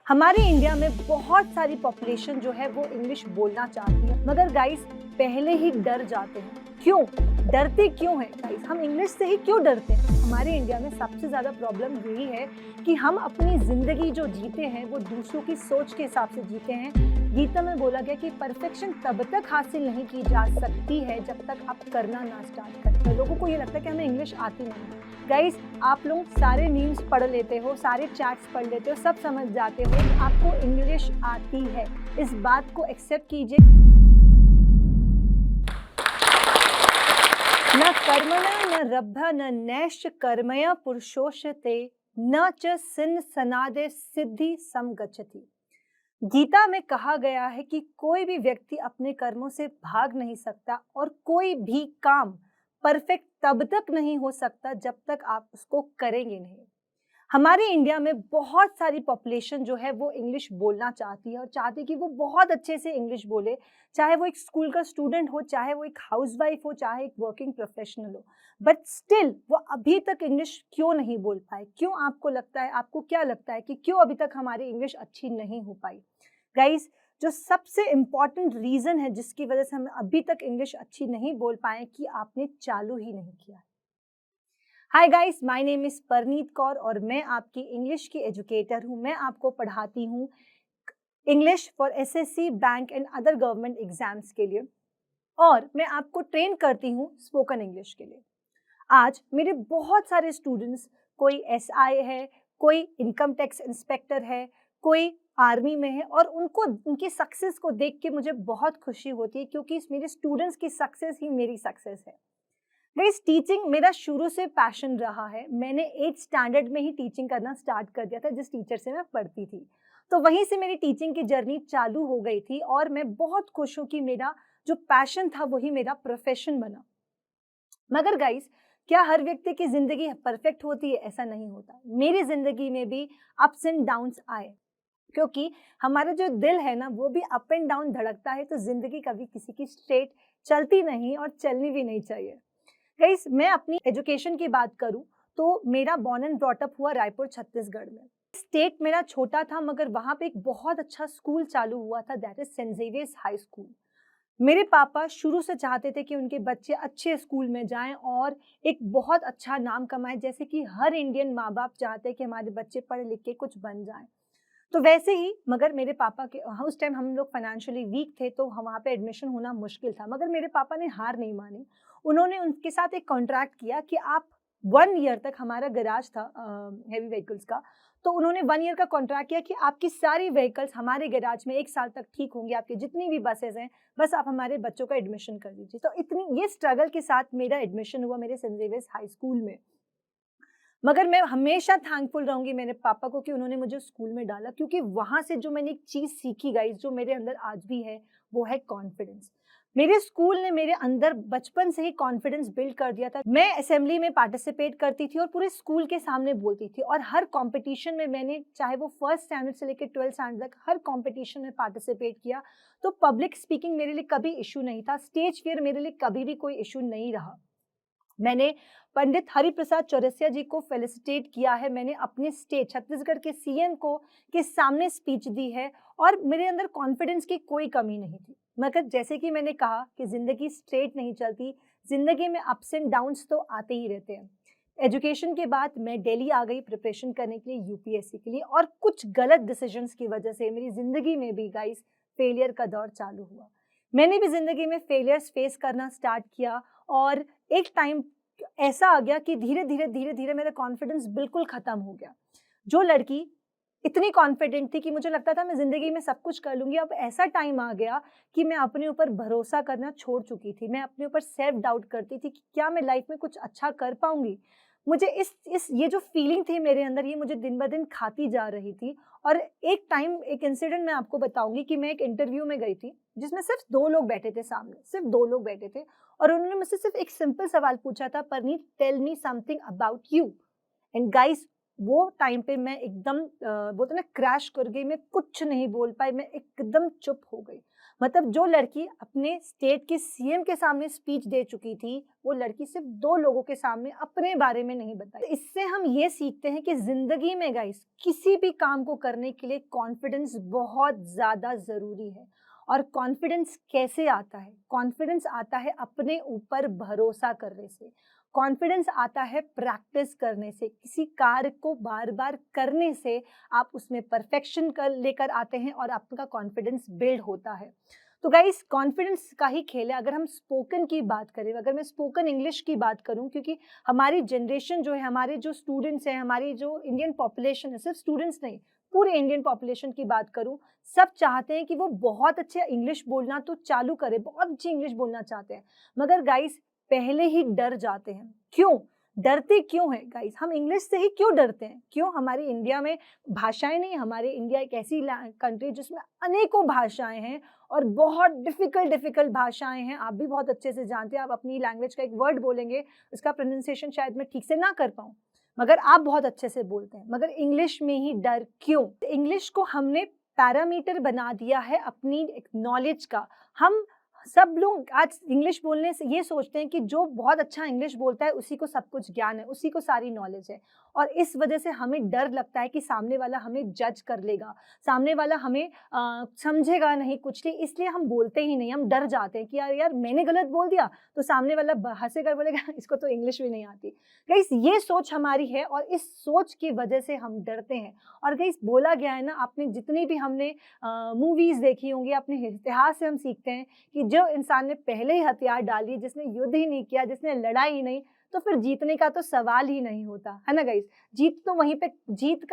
हमारे इंडिया में बहुत सारी पॉपुलेशन जो है वो इंग्लिश बोलना चाहती है, मगर गाइस पहले ही डर जाते हैं। क्यों डरते क्यों हैं गाइस? हम इंग्लिश से ही क्यों डरते हैं? हमारे इंडिया में सबसे ज़्यादा प्रॉब्लम यही है कि हम अपनी ज़िंदगी जो जीते हैं वो दूसरों की सोच के हिसाब से जीते हैं। गीता में बोला गया कि परफेक्शन तब तक हासिल नहीं की जा सकती है जब तक आप करना ना स्टार्ट करें। तो लोगों को ये लगता है कि हमें इंग्लिश आती नहीं। गाइस, आप लोग सारे मीम्स पढ़ लेते हो, सारे चैट्स पढ़ लेते हो, सब समझ जाते हो कि आपको इंग्लिश आती है। इस बात को एक्सेप्ट कीजिए। न कर्मणा न रब्धा न नैश्च कर्मया पुरुषोषते न च सिन सनादे सिद्धि समगच्छति। गीता में कहा गया है कि कोई भी व्यक्ति अपने कर्मों से भाग नहीं सकता और कोई भी काम परफेक्ट तब तक नहीं हो सकता जब तक आप उसको करेंगे नहीं। हमारे इंडिया में बहुत सारी पॉपुलेशन जो है वो इंग्लिश बोलना चाहती है और चाहती है कि वो बहुत अच्छे से इंग्लिश बोले, चाहे वो एक स्कूल का स्टूडेंट हो, चाहे वो एक हाउसवाइफ हो, चाहे एक वर्किंग प्रोफेशनल हो। बट स्टिल वो अभी तक इंग्लिश क्यों नहीं बोल पाए? क्यों आपको लगता है, आपको क्या लगता है कि क्यों अभी तक हमारी इंग्लिश अच्छी नहीं हो पाई? गाइस, जो सबसे इम्पॉर्टेंट रीज़न है जिसकी वजह से हम अभी तक इंग्लिश अच्छी नहीं बोल पाए कि आपने चालू ही नहीं किया है। Hi guys, my name is Parneet Kaur और मैं आपकी इंग्लिश की एजुकेटर हूँ। मैं आपको पढ़ाती हूँ English for SSC, bank and other government exams के लिए, और मैं आपको ट्रेन करती हूँ स्पोकन इंग्लिश के लिए। आज मेरे बहुत सारे स्टूडेंट्स, कोई एसआई है, कोई इनकम टैक्स इंस्पेक्टर है, कोई आर्मी में है, और उनको उनकी सक्सेस को देख के मुझे बहुत खुशी होती है क्योंकि मेरे स्टूडेंट्स की सक्सेस ही मेरी सक्सेस है। गाइस, टीचिंग मेरा शुरू से पैशन रहा है। मैंने 8th स्टैंडर्ड में ही टीचिंग करना स्टार्ट कर दिया था जिस टीचर से मैं पढ़ती थी। तो वहीं से मेरी टीचिंग की जर्नी चालू हो गई थी और मैं बहुत खुश हूँ कि मेरा जो पैशन था वही मेरा प्रोफेशन बना। मगर गाइस, क्या हर व्यक्ति की ज़िंदगी परफेक्ट होती है? ऐसा नहीं होता। मेरी ज़िंदगी में भी अप्स एंड डाउन्स आए, क्योंकि हमारा जो दिल है ना वो भी अप एंड डाउन धड़कता है। तो ज़िंदगी कभी किसी की स्ट्रेट चलती नहीं और चलनी भी नहीं चाहिए। गाइस, मैं अपनी एजुकेशन की बात करूं तो मेरा बॉर्न एंड ब्रॉट अप हुआ रायपुर छत्तीसगढ़ में। स्टेट मेरा छोटा था मगर वहां पे एक बहुत अच्छा स्कूल चालू हुआ था, that is saint Xavier's high school. मेरे पापा शुरू से चाहते थे कि उनके बच्चे अच्छे स्कूल में जाएं और एक बहुत अच्छा नाम कमाएं, जैसे कि हर इंडियन माँ बाप चाहते हैं कि हमारे बच्चे पढ़ लिख के कुछ बन जाएं। तो वैसे ही, मगर मेरे पापा के उस टाइम हम लोग फाइनेंशियली वीक थे तो वहाँ पे एडमिशन होना मुश्किल था, मगर मेरे पापा ने हार नहीं मानी। उन्होंने उनके साथ एक कॉन्ट्रैक्ट किया कि आप 1 ईयर तक, हमारा गैराज था हेवी व्हीकल्स का, तो उन्होंने 1 ईयर का कॉन्ट्रैक्ट किया कि आपकी सारी व्हीकल्स हमारे गैराज में 1 साल तक ठीक होंगी, आपकी जितनी भी बसेस हैं, बस आप हमारे बच्चों का एडमिशन कर दीजिए। तो इतनी ये स्ट्रगल के साथ मेरा एडमिशन हुआ मेरे सेंट जेवियर्स हाई स्कूल में। मगर मैं हमेशा थैंकफुल रहूँगी मेरे पापा को कि उन्होंने मुझे स्कूल में डाला, क्योंकि वहाँ से जो मैंने एक चीज़ सीखी गाइस, जो मेरे अंदर आज भी है, वो है कॉन्फिडेंस। मेरे स्कूल ने मेरे अंदर बचपन से ही कॉन्फिडेंस बिल्ड कर दिया था। मैं असेंबली में पार्टिसिपेट करती थी और पूरे स्कूल के सामने बोलती थी, और हर कॉम्पिटिशन में मैंने, चाहे वो फर्स्ट स्टैंडर्ड से लेकर 12th स्टैंडर्ड तक, हर कॉम्पिटिशन में पार्टिसिपेट किया। तो पब्लिक स्पीकिंग मेरे लिए कभी इशू नहीं था, स्टेज फियर मेरे लिए कभी भी कोई इशू नहीं रहा। मैंने पंडित हरिप्रसाद चौरसिया जी को फेलिसिटेट किया है, मैंने अपने स्टेट छत्तीसगढ़ के सीएम को के सामने स्पीच दी है, और मेरे अंदर कॉन्फिडेंस की कोई कमी नहीं थी। मगर जैसे कि मैंने कहा कि ज़िंदगी स्ट्रेट नहीं चलती, ज़िंदगी में अप्स एंड डाउन्स तो आते ही रहते हैं। एजुकेशन के बाद मैं दिल्ली आ गई प्रिपरेशन करने के लिए यूपीएससी के लिए, और कुछ गलत डिसीजंस की वजह से मेरी ज़िंदगी में भी गाइस फेलियर का दौर चालू हुआ। मैंने भी ज़िंदगी में फेलियर्स फेस करना स्टार्ट किया, और एक टाइम ऐसा आ गया कि धीरे-धीरे मेरा कॉन्फिडेंस बिल्कुल ख़त्म हो गया। जो लड़की इतनी कॉन्फिडेंट थी कि मुझे लगता था मैं ज़िंदगी में सब कुछ कर लूँगी, अब ऐसा टाइम आ गया कि मैं अपने ऊपर भरोसा करना छोड़ चुकी थी। मैं अपने ऊपर सेल्फ डाउट करती थी कि क्या मैं लाइफ़ में कुछ अच्छा कर पाऊँगी? मुझे इस ये जो फीलिंग थी मेरे अंदर, ये मुझे दिन-ब-दिन खाती जा रही थी। और एक टाइम, एक इंसिडेंट मैं आपको बताऊँगी कि मैं एक इंटरव्यू में गई थी, जिसमें सिर्फ़ 2 लोग बैठे थे सामने, सिर्फ़ 2 लोग बैठे थे, और उन्होंने मुझसे सिर्फ़ एक सिंपल सवाल पूछा था, "Parneet, tell me something about you." And guys, वो टाइम पे मैं एकदम बोलते हैं ना, क्रैश कर गई। मैं कुछ नहीं बोल पाई, मैं एकदम चुप हो गई। मतलब जो लड़की अपने स्टेट के सीएम के सामने स्पीच दे चुकी थी, वो लड़की सिर्फ 2 लोगों के सामने अपने बारे में नहीं बताई। तो इससे हम ये सीखते हैं कि ज़िंदगी में गाइस किसी भी काम को करने के लिए कॉन्फिडेंस बहुत ज़्यादा ज़रूरी है। और कॉन्फिडेंस कैसे आता है? कॉन्फिडेंस आता है अपने ऊपर भरोसा करने से। कॉन्फिडेंस आता है प्रैक्टिस करने से। किसी कार्य को बार-बार करने से आप उसमें परफेक्शन लेकर आते हैं और आपका कॉन्फिडेंस बिल्ड होता है। तो गाइस कॉन्फिडेंस का ही खेल है। अगर हम स्पोकन की बात करें, अगर मैं स्पोकन इंग्लिश की बात करूं, क्योंकि हमारी जनरेशन जो है, हमारे जो स्टूडेंट्स हैं, हमारी जो इंडियन पॉपुलेशन है, सिर्फ स्टूडेंट्स नहीं, पूरे इंडियन पॉपुलेशन की बात करूं, सब चाहते हैं कि वो बहुत अच्छे इंग्लिश बोलना तो चालू करें, बहुत अच्छी इंग्लिश बोलना चाहते हैं, मगर गाइस पहले ही डर जाते हैं। क्यों डरते क्यों हैं गाइस? हम इंग्लिश से ही क्यों डरते हैं? क्यों? हमारी इंडिया में भाषाएं नहीं, हमारे इंडिया एक ऐसी कंट्री जिसमें अनेकों भाषाएं हैं और बहुत डिफिकल्ट भाषाएं हैं। आप भी बहुत अच्छे से जानते हैं। आप अपनी लैंग्वेज का एक वर्ड बोलेंगे, उसका प्रोनाउंसिएशन शायद मैं ठीक से ना कर पाऊँ, मगर आप बहुत अच्छे से बोलते हैं। मगर इंग्लिश में ही डर क्यों? इंग्लिश को हमने पैरामीटर बना दिया है अपनी नॉलेज का। हम सब लोग आज इंग्लिश बोलने से ये सोचते हैं कि जो बहुत अच्छा इंग्लिश बोलता है उसी को सब कुछ ज्ञान है, उसी को सारी नॉलेज है, और इस वजह से हमें डर लगता है कि सामने वाला हमें जज कर लेगा, सामने वाला हमें समझेगा नहीं कुछ नहीं, इसलिए हम बोलते ही नहीं। हम डर जाते हैं कि यार यार मैंने गलत बोल दिया तो सामने वाला हंसेगा, बोलेगा इसको तो इंग्लिश भी नहीं आती। गाइस ये सोच हमारी है और इस सोच की वजह से हम डरते हैं। और गाइस बोला गया है ना, आपने जितनी भी हमने मूवीज देखी होंगी, अपने इतिहास से हम सीखते हैं कि जो इंसान ने पहले ही हथियार डाल दिए, जिसने युद्ध ही नहीं किया, जिसने लड़ाई ही नहीं, तो फिर जीतने का तो सवाल ही नहीं होता, है ना गाइस? जीत तो वहीं पे,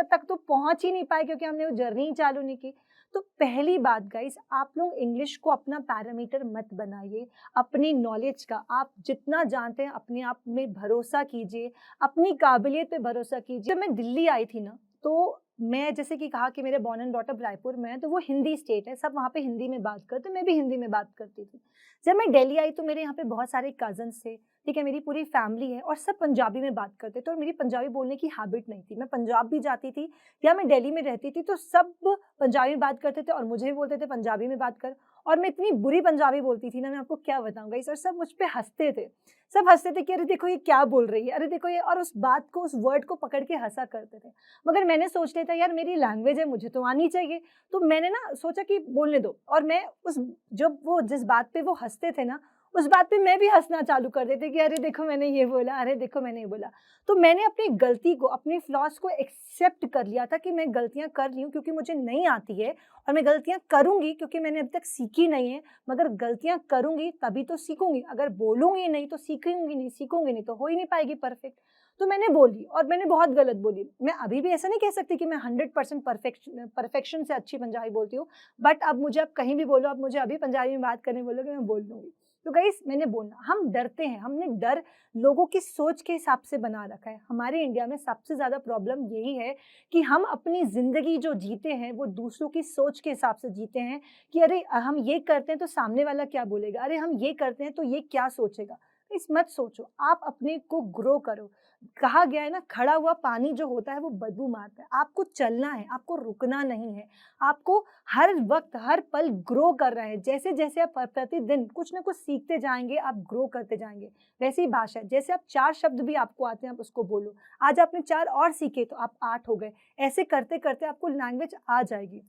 तक तो पहुंच ही नहीं पाए क्योंकि हमने वो जर्नी ही चालू नहीं की। तो पहली बात गाइस, आप लोग इंग्लिश को अपना पैरामीटर मत बनाइए, अपनी नॉलेज का आप जितना जानते हैं अपने आप में भरोसा कीजिए, अपनी काबिलियत पे भरोसा कीजिए। जब मैं दिल्ली आई थी ना, तो मैं जैसे कि कहा कि मेरे born and brought up Raipur में है, तो वो हिंदी स्टेट है, सब वहाँ पे हिंदी में बात करते, मैं भी हिंदी में बात करती थी। जब मैं दिल्ली आई तो मेरे यहाँ पे बहुत सारे कज़न्स थे, ठीक है, मेरी पूरी फैमिली है और सब पंजाबी में बात करते थे और मेरी पंजाबी बोलने की हैबिट नहीं थी। मैं पंजाब भी जाती थी या मैं दिल्ली में रहती थी तो सब पंजाबी में बात करते थे और मुझे भी बोलते थे पंजाबी में बात कर, और मैं इतनी बुरी पंजाबी बोलती थी ना, मैं आपको क्या बताऊँ गाइस, और सब मुझ पे हँसते थे। सब हँसते थे कि अरे देखो ये क्या बोल रही है, अरे देखो ये, और उस बात को, उस वर्ड को पकड़ के हँसा करते थे। मगर मैंने सोच लिया था यार मेरी लैंग्वेज है, मुझे तो आनी चाहिए। तो मैंने ना सोचा कि बोलने दो, और मैं उस, जब वो जिस बात पे वो हँसते थे ना, उस बात पे मैं भी हँसना चालू कर देती कि अरे देखो मैंने ये बोला, अरे देखो मैंने ये बोला। तो मैंने अपनी गलती को, अपने फ्लॉज़ को एक्सेप्ट कर लिया था कि मैं गलतियाँ कर रही हूँ क्योंकि मुझे नहीं आती है, और मैं गलतियाँ करूँगी क्योंकि मैंने अभी तक सीखी नहीं है। मगर गलतियाँ करूँगी तभी तो सीखूँगी, अगर बोलूँगी नहीं तो सीखूँगी नहीं, सीखूँगी नहीं तो हो ही नहीं पाएगी परफेक्ट। तो मैंने बोली और मैंने बहुत गलत बोली। मैं अभी भी ऐसा नहीं कह सकती कि मैं 100% परफेक्शन से अच्छी पंजाबी बोलती हूँ, बट अब मुझे, अब कहीं भी बोलो, अब मुझे अभी पंजाबी में बात करने बोलोगे मैं बोल दूँगी। तो गाइस मैंने बोलना, हम डरते हैं, हमने डर लोगों की सोच के हिसाब से बना रखा है। हमारे इंडिया में सबसे ज़्यादा प्रॉब्लम यही है कि हम अपनी ज़िंदगी जो जीते हैं वो दूसरों की सोच के हिसाब से जीते हैं कि अरे हम ये करते हैं तो सामने वाला क्या बोलेगा, अरे हम ये करते हैं तो ये क्या सोचेगा। इस मत सोचो, आप अपने को ग्रो करो। कहा गया है ना, खड़ा हुआ पानी जो होता है वो बदबू मारता है। आपको चलना है, आपको रुकना नहीं है, आपको हर वक्त हर पल ग्रो कर रहे हैं। जैसे जैसे आप प्रतिदिन कुछ ना कुछ सीखते जाएंगे, आप ग्रो करते जाएंगे। वैसी भाषा है, जैसे आप 4 शब्द भी आपको आते हैं आप उसको बोलो, आज आपने 4 और सीखे तो आप 8 हो गए। ऐसे करते करते आपको लैंग्वेज आ जाएगी।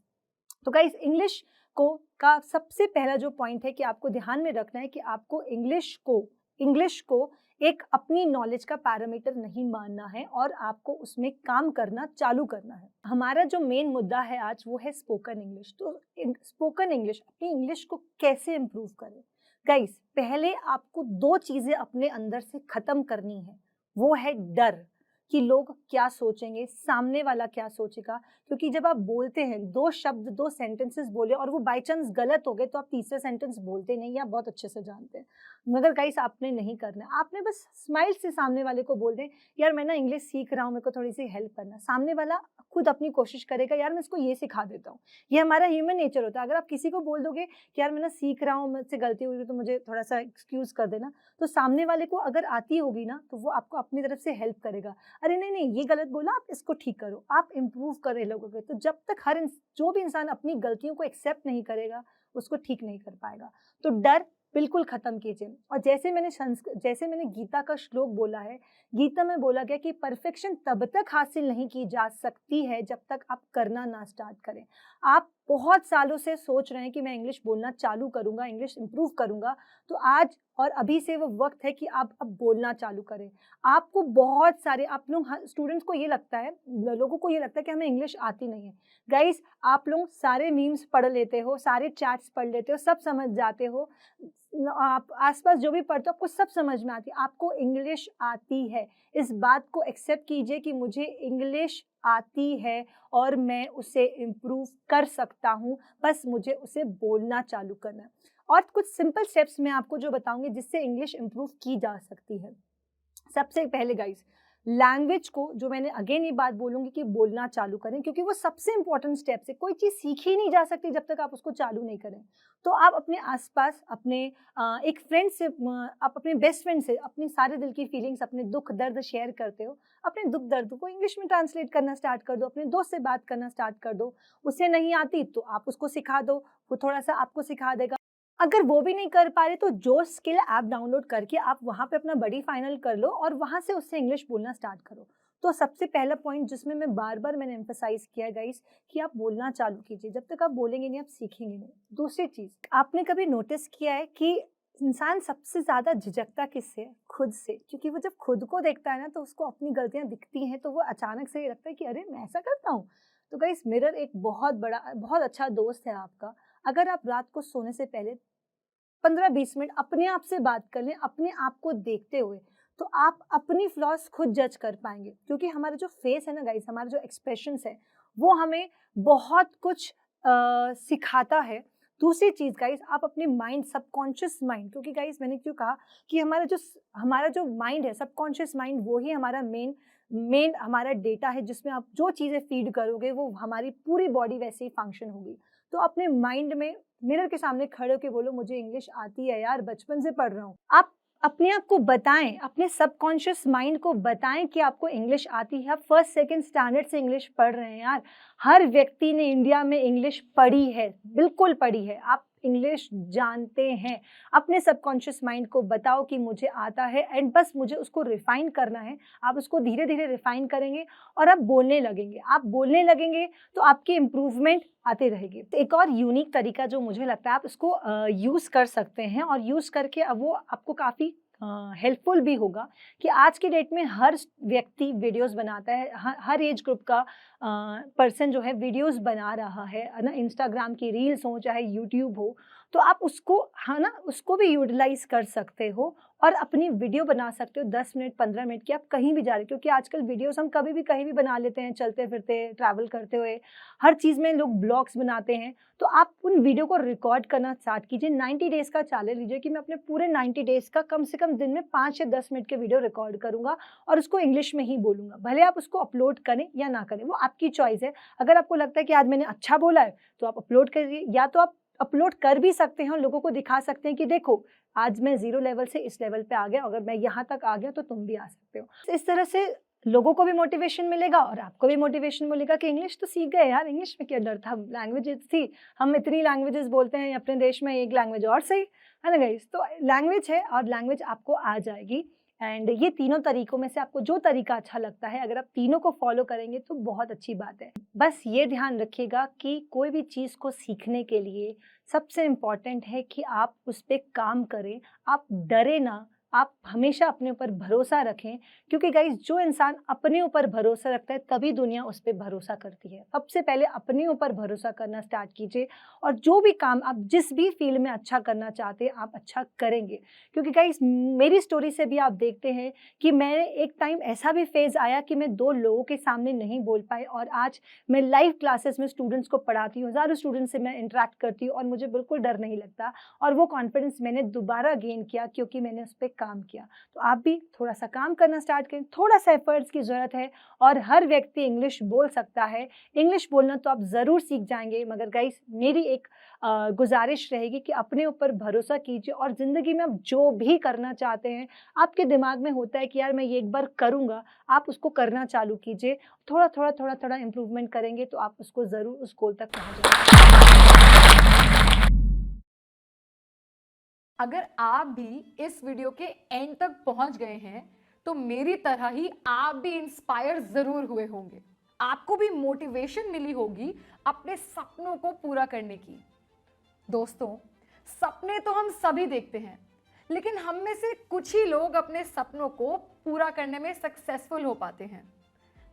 तो गाइस इंग्लिश को का सबसे पहला जो पॉइंट है कि आपको ध्यान में रखना है कि आपको इंग्लिश को एक अपनी नॉलेज का पैरामीटर नहीं मानना है और आपको उसमें काम करना चालू करना है। हमारा जो मेन मुद्दा है आज वो है स्पोकन इंग्लिश। तो स्पोकन इंग्लिश, अपनी इंग्लिश को कैसे इम्प्रूव करें? गाइस पहले आपको 2 चीजें अपने अंदर से खत्म करनी है। वो है डर कि लोग क्या सोचेंगे, सामने वाला क्या सोचेगा। क्योंकि जब आप बोलते हैं 2 शब्द, 2 सेंटेंसेस बोले और वो बाय चांस गलत हो गए तो आप तीसरा सेंटेंस बोलते नहीं, आप बहुत अच्छे से जानते हैं। मगर गाइस आपने नहीं करना है, आपने बस स्माइल से सामने वाले को बोल दें यार मैं ना इंग्लिश सीख रहा हूँ, मेरे को थोड़ी सी हेल्प करना। सामने वाला खुद अपनी कोशिश करेगा यार मैं इसको ये सिखा देता हूँ। ये हमारा ह्यूमन नेचर होता है। अगर आप किसी को बोल दोगे कि यार मैं ना सीख रहा हूँ, मुझसे गलती हुई तो मुझे थोड़ा सा एक्सक्यूज कर देना, तो सामने वाले को अगर आती होगी ना तो वो आपको अपनी तरफ से हेल्प करेगा। अरे नहीं नहीं ये गलत बोला, आप इसको ठीक करो, आप इम्प्रूव करें लोगों के। तो जब तक जो भी इंसान अपनी गलतियों को एक्सेप्ट नहीं करेगा उसको ठीक नहीं कर पाएगा। तो डर बिल्कुल खत्म कीजिए। और जैसे मैंने गीता का श्लोक बोला है, गीता में बोला गया कि परफेक्शन तब तक हासिल नहीं की जा सकती है जब तक आप करना ना स्टार्ट करें। आप बहुत सालों से सोच रहे हैं कि मैं इंग्लिश बोलना चालू करूंगा, इंग्लिश इंप्रूव करूंगा, तो आज और अभी से वो वक्त है कि आप अब बोलना चालू करें। आपको बहुत सारे आप लोग स्टूडेंट्स को ये लगता है, लोगों को ये लगता है कि हमें इंग्लिश आती नहीं है। गाइस, आप लोग सारे मीम्स पढ़ लेते हो, सारे चैट्स पढ़ लेते हो, सब समझ जाते हो, आप आसपास जो भी पढ़ते हो आपको सब समझ में आती है, आपको इंग्लिश आती है। इस बात को एक्सेप्ट कीजिए कि मुझे इंग्लिश आती है और मैं उसे इम्प्रूव कर सकता हूँ, बस मुझे उसे बोलना चालू करना है। और कुछ सिंपल स्टेप्स मैं आपको जो बताऊंगी जिससे इंग्लिश इम्प्रूव की जा सकती है। सबसे पहले गाइस, लैंग्वेज को, जो मैंने अगेन ये बात बोलूंगी कि बोलना चालू करें, क्योंकि वो सबसे इंपॉर्टेंट स्टेप है। कोई चीज़ सीखी ही नहीं जा सकती जब तक आप उसको चालू नहीं करें। तो आप अपने आसपास अपने एक फ्रेंड से, आप अपने बेस्ट फ्रेंड से अपनी सारे दिल की फीलिंग्स, अपने दुख दर्द शेयर करते हो, अपने दुख दर्द को इंग्लिश में ट्रांसलेट करना स्टार्ट कर दो। अपने दोस्त से बात करना स्टार्ट कर दो। उसे नहीं आती तो आप उसको सिखा दो, वो थोड़ा सा आपको सिखा देगा। अगर वो भी नहीं कर पा रहे तो जो स्किल ऐप डाउनलोड करके आप वहाँ पे अपना बड़ी फाइनल कर लो और वहाँ से उससे इंग्लिश बोलना स्टार्ट करो। तो सबसे पहला पॉइंट जिसमें मैंने एम्फसाइज किया है गाइस, कि आप बोलना चालू कीजिए। जब तक आप बोलेंगे नहीं, आप सीखेंगे नहीं। दूसरी चीज़, आपने कभी नोटिस किया है कि इंसान सबसे ज़्यादा झिझकता किससे? खुद से। क्योंकि वो जब खुद को देखता है ना, तो उसको अपनी गलतियाँ दिखती हैं, तो वो अचानक से ये लगता है कि अरे मैं ऐसा करता हूँ। तो गाइस, मिरर एक बहुत अच्छा दोस्त है आपका। अगर आप रात को सोने से पहले 15-20 मिनट अपने आप से बात कर लें, अपने आप को देखते हुए, तो आप अपनी फ्लॉस खुद जज कर पाएंगे। क्योंकि हमारा जो फेस है ना गाइस, हमारा जो एक्सप्रेशंस है, वो हमें बहुत कुछ सिखाता है। दूसरी चीज़ गाइस, आप अपने माइंड, सबकॉन्शियस माइंड, क्योंकि गाइस मैंने क्यों कहा कि हमारा जो माइंड है, सबकॉन्शियस माइंड, वो ही हमारा मेन हमारा डेटा है, जिसमें आप जो चीज़ें फीड करोगे वो हमारी पूरी बॉडी वैसे ही फंक्शन होगी। तो अपने माइंड में मिरर के सामने खड़े होकर बोलो, मुझे इंग्लिश आती है यार, बचपन से पढ़ रहा हूँ। आप अपने आप को बताएं, अपने सबकॉन्शियस माइंड को बताएं कि आपको इंग्लिश आती है। आप फर्स्ट सेकंड स्टैंडर्ड से इंग्लिश पढ़ रहे हैं यार। हर व्यक्ति ने इंडिया में इंग्लिश पढ़ी है, बिल्कुल पढ़ी है। आप इंग्लिश जानते हैं। अपने सबकॉन्शियस माइंड को बताओ कि मुझे आता है, एंड बस मुझे उसको रिफाइन करना है। आप उसको धीरे धीरे रिफाइन करेंगे और आप बोलने लगेंगे। आप बोलने लगेंगे तो आपकी इम्प्रूवमेंट आते रहेगी। एक और यूनिक तरीका जो मुझे लगता है आप इसको यूज़ कर सकते हैं, और यूज़ करके अब वो आपको काफ़ी हेल्पफुल भी होगा, कि आज के डेट में हर व्यक्ति वीडियोस बनाता है। हर एज ग्रुप का पर्सन जो है वीडियोस बना रहा है ना। इंस्टाग्राम की रील्स हो, चाहे यूट्यूब हो, तो आप उसको, है ना, उसको भी यूटिलाइज कर सकते हो और अपनी वीडियो बना सकते हो 10 मिनट 15 मिनट की। आप कहीं भी जा रहे, क्योंकि आजकल वीडियोस हम कभी भी कहीं भी बना लेते हैं, चलते फिरते, ट्रैवल करते हुए, हर चीज़ में लोग ब्लॉग्स बनाते हैं। तो आप उन वीडियो को रिकॉर्ड करना स्टार्ट कीजिए। 90 डेज़ का चैलेंज लीजिए कि मैं अपने पूरे 90 डेज़ का कम से कम दिन में 5 या 10 मिनट के वीडियो रिकॉर्ड करूंगा और उसको इंग्लिश में ही बोलूंगा। भले आप उसको अपलोड करें या ना करें, वो आपकी चॉइस है। अगर आपको लगता है कि आज मैंने अच्छा बोला है तो आप अपलोड करिए, या तो आप अपलोड कर भी सकते हैं और लोगों को दिखा सकते हैं कि देखो, आज मैं 0 लेवल से इस लेवल पे आ गया, अगर मैं यहाँ तक आ गया तो तुम भी आ सकते हो। इस तरह से लोगों को भी मोटिवेशन मिलेगा और आपको भी मोटिवेशन मिलेगा कि इंग्लिश तो सीख गए यार, इंग्लिश में क्या डर था, लैंग्वेजेस थी, हम इतनी लैंग्वेजेस बोलते हैं अपने देश में, एक लैंग्वेज और सही है ना गाइस। तो लैंग्वेज है और लैंग्वेज आपको आ जाएगी। एंड ये तीनों तरीकों में से आपको जो तरीका अच्छा लगता है, अगर आप तीनों को फॉलो करेंगे तो बहुत अच्छी बात है। बस ये ध्यान रखिएगा कि कोई भी चीज़ को सीखने के लिए सबसे इम्पॉर्टेंट है कि आप उस पर काम करें, आप डरे ना, आप हमेशा अपने ऊपर भरोसा रखें। क्योंकि गाइस, जो इंसान अपने ऊपर भरोसा रखता है तभी दुनिया उस पर भरोसा करती है। सबसे पहले अपने ऊपर भरोसा करना स्टार्ट कीजिए और जो भी काम आप जिस भी फील्ड में अच्छा करना चाहते हैं आप अच्छा करेंगे। क्योंकि गाइस, मेरी स्टोरी से भी आप देखते हैं कि मैंने एक टाइम ऐसा भी फेज आया कि मैं 2 लोगों के सामने नहीं बोल पाई, और आज मैं लाइव क्लासेस में स्टूडेंट्स को पढ़ाती हूँ, हज़ारों स्टूडेंट्स से मैं इंटरेक्ट करती हूँ और मुझे बिल्कुल डर नहीं लगता। और वो कॉन्फिडेंस मैंने दोबारा गेन किया क्योंकि मैंने उस पर काम किया। तो आप भी थोड़ा सा काम करना स्टार्ट करें, थोड़ा सा एफर्ट्स की ज़रूरत है और हर व्यक्ति इंग्लिश बोल सकता है। इंग्लिश बोलना तो आप ज़रूर सीख जाएंगे, मगर गाइस, मेरी एक गुजारिश रहेगी कि अपने ऊपर भरोसा कीजिए और ज़िंदगी में आप जो भी करना चाहते हैं, आपके दिमाग में होता है कि यार मैं ये एक बार करूँगा, आप उसको करना चालू कीजिए। थोड़ा थोड़ा इम्प्रूवमेंट करेंगे तो आप उसको ज़रूर उस गोल तक पहुँच जाएंगे। अगर आप भी इस वीडियो के एंड तक पहुंच गए हैं तो मेरी तरह ही आप भी इंस्पायर जरूर हुए होंगे, आपको भी मोटिवेशन मिली होगी अपने सपनों को पूरा करने की। दोस्तों, सपने तो हम सभी देखते हैं, लेकिन हम में से कुछ ही लोग अपने सपनों को पूरा करने में सक्सेसफुल हो पाते हैं।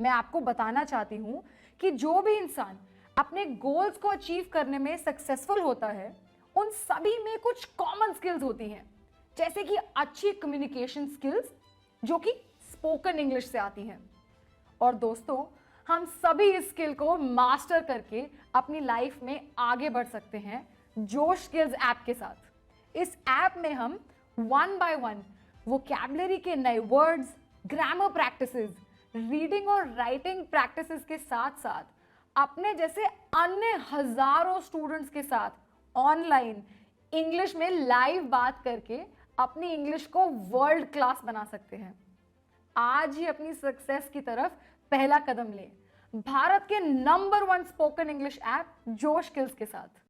मैं आपको बताना चाहती हूं कि जो भी इंसान अपने गोल्स को अचीव करने में सक्सेसफुल होता है, उन सभी में कुछ कॉमन स्किल्स होती हैं, जैसे कि अच्छी कम्युनिकेशन स्किल्स जो कि स्पोकन इंग्लिश से आती हैं। और दोस्तों, हम सभी इस स्किल को मास्टर करके अपनी लाइफ में आगे बढ़ सकते हैं जोश स्किल्स ऐप के साथ। इस ऐप में हम 1 by 1 वोकैबुलरी के नए वर्ड्स, ग्रामर प्रैक्टिसेस, रीडिंग और राइटिंग प्रैक्टिसेस के साथ साथ अपने जैसे अन्य हजारों स्टूडेंट्स के साथ ऑनलाइन इंग्लिश में लाइव बात करके अपनी इंग्लिश को वर्ल्ड क्लास बना सकते हैं। आज ही अपनी सक्सेस की तरफ पहला कदम लें, भारत के नंबर 1 स्पोकन इंग्लिश ऐप जोश स्किल्स के साथ।